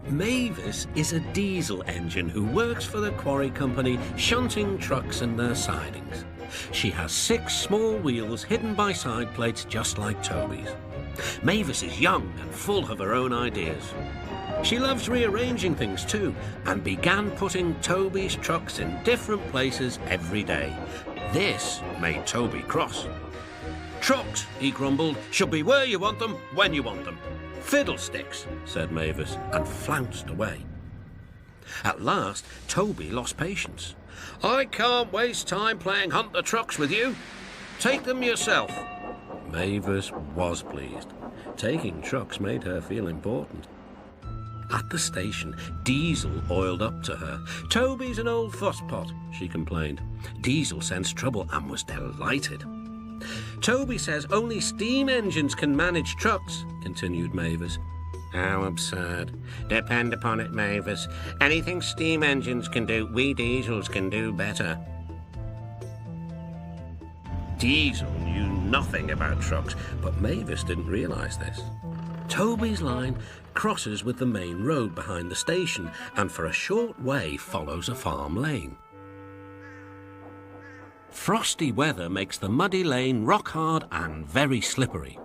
Mavis is a diesel engine who works for the quarry company, shunting trucks and their sidings. She has 6 small wheels hidden by side plates just like Toby's. Mavis is young and full of her own ideas. She loves rearranging things too, and began putting Toby's trucks in different places every day. This made Toby cross. "Trucks," he grumbled, "should be where you want them, when you want them." "Fiddlesticks," said Mavis, and flounced away. At last, Toby lost patience. "I can't waste time playing hunt the trucks with you. Take them yourself." Mavis was pleased. Taking trucks made her feel important. At the station, Diesel oiled up to her. "Toby's an old fusspot," she complained. Diesel sensed trouble and was delighted. "Toby says only steam engines can manage trucks," continued Mavis. "How absurd. Depend upon it, Mavis. Anything steam engines can do, we diesels can do better." Diesel knew nothing about trucks, but Mavis didn't realise this. Toby's line crosses with the main road behind the station and for a short way follows a farm lane. Frosty weather makes the muddy lane rock hard and very slippery.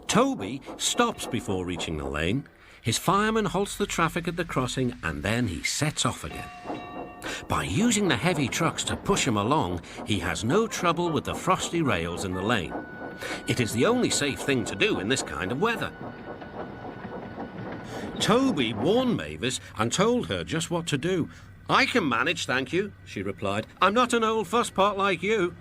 Toby stops before reaching the lane. His fireman halts the traffic at the crossing and then he sets off again. By using the heavy trucks to push him along, he has no trouble with the frosty rails in the lane. It is the only safe thing to do in this kind of weather. Toby warned Mavis and told her just what to do. "I can manage, thank you," she replied. "I'm not an old fusspot like you."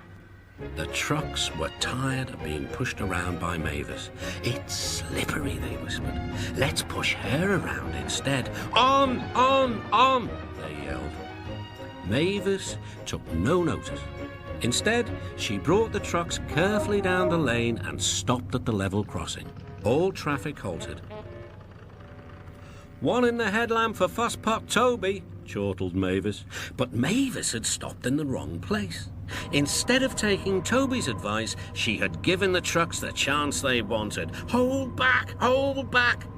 The trucks were tired of being pushed around by Mavis. "It's slippery," they whispered. "Let's push her around instead." "On, on," they yelled. Mavis took no notice. Instead, she brought the trucks carefully down the lane and stopped at the level crossing. All traffic halted. "One in the headlamp for Fusspot Toby," chortled Mavis. But Mavis had stopped in the wrong place. Instead of taking Toby's advice, she had given the trucks the chance they wanted. Hold back,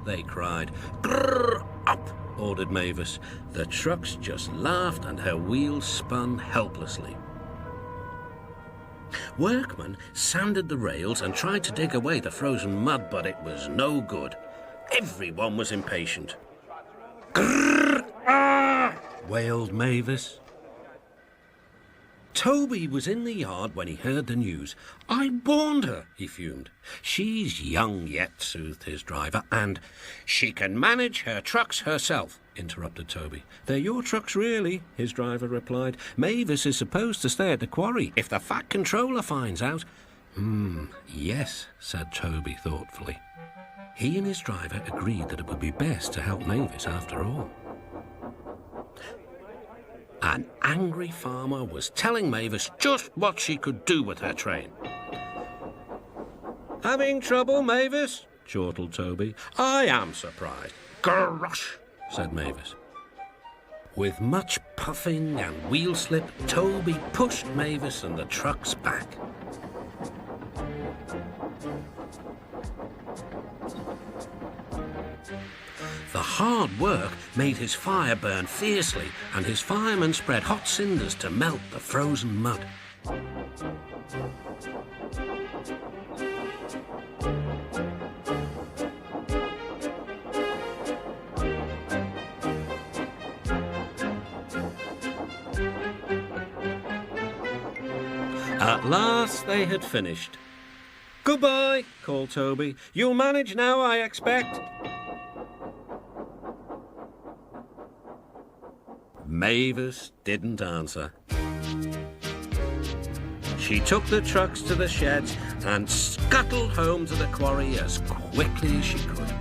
they cried. "Grrr, up," ordered Mavis. The trucks just laughed and her wheels spun helplessly. Workmen sanded the rails and tried to dig away the frozen mud, but it was no good. Everyone was impatient. "Grrr, ah!" wailed Mavis. Toby was in the yard when he heard the news. "I warned her," he fumed. "She's young yet," soothed his driver, "and she can manage her trucks herself," interrupted Toby. "They're your trucks, really," his driver replied. "Mavis is supposed to stay at the quarry if the Fat Controller finds out." Yes," said Toby thoughtfully. He and his driver agreed that it would be best to help Mavis after all. An angry farmer was telling Mavis just what she could do with her train. "Having trouble, Mavis?" chortled Toby. "I am surprised." "Gosh," said Mavis. With much puffing and wheel slip, Toby pushed Mavis and the trucks back. The hard work made his fire burn fiercely, and his firemen spread hot cinders to melt the frozen mud. At last they had finished. "Goodbye," called Toby. "You'll manage now, I expect." Mavis didn't answer. She took the trucks to the sheds and scuttled home to the quarry as quickly as she could.